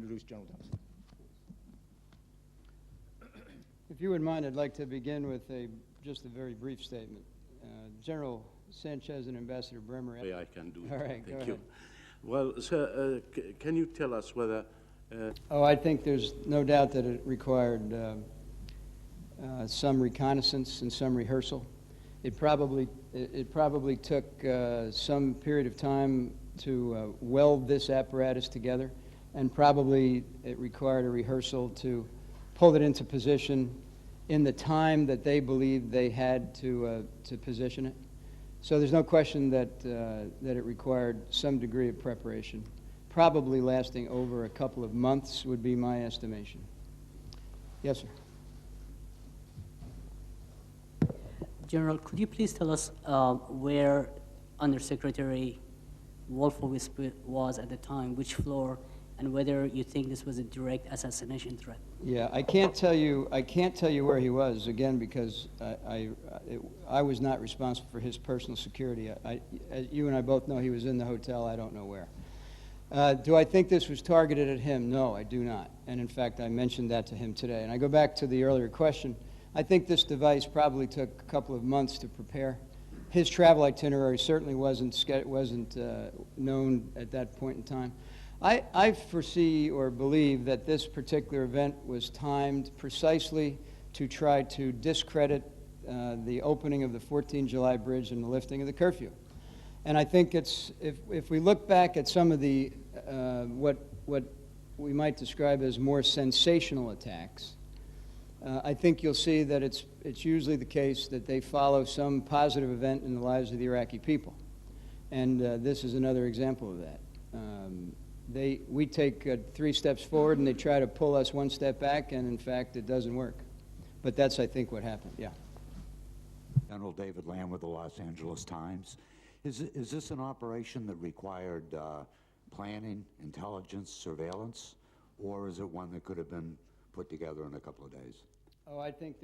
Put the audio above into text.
introduce General Dempsey. If you wouldn't mind, I'd like to begin with just a very brief statement. General Sanchez and Ambassador Bremer. Yeah, I can do it. All right, Thank go you. ahead. Well, sir, can you tell us whether... Oh, I think there's no doubt that it required some reconnaissance and some rehearsal. It probably took some period of time to weld this apparatus together, and probably it required a rehearsal to pull it into position in the time that they believed they had to position it. So there's no question that it required some degree of preparation, probably lasting over a couple of months would be my estimation. Yes, sir. General, could you please tell us where Undersecretary Wolfowitz was at the time, which floor, and whether you think this was a direct assassination threat? Yeah, I can't tell you where he was, again, because I was not responsible for his personal security. As you and I both know, he was in the hotel. I don't know where. Do I think this was targeted at him? No, I do not. And in fact, I mentioned that to him today. And I go back to the earlier question. I think this device probably took a couple of months to prepare. His travel itinerary certainly wasn't known at that point in time. I foresee or believe that this particular event was timed precisely to try to discredit the opening of the 14 July bridge and the lifting of the curfew. And I think it's, if we look back at some of the, what we might describe as more sensational attacks, I think you'll see that it's usually the case that they follow some positive event in the lives of the Iraqi people. And this is another example of that. We take 3 steps forward and they try to pull us 1 step back, and in fact it doesn't work. But that's, I think, what happened. Yeah. General David Lamb with the Los Angeles Times. Is this an operation that required planning, intelligence, surveillance, or is it one that could have been put together in a couple of days? Oh, I think there's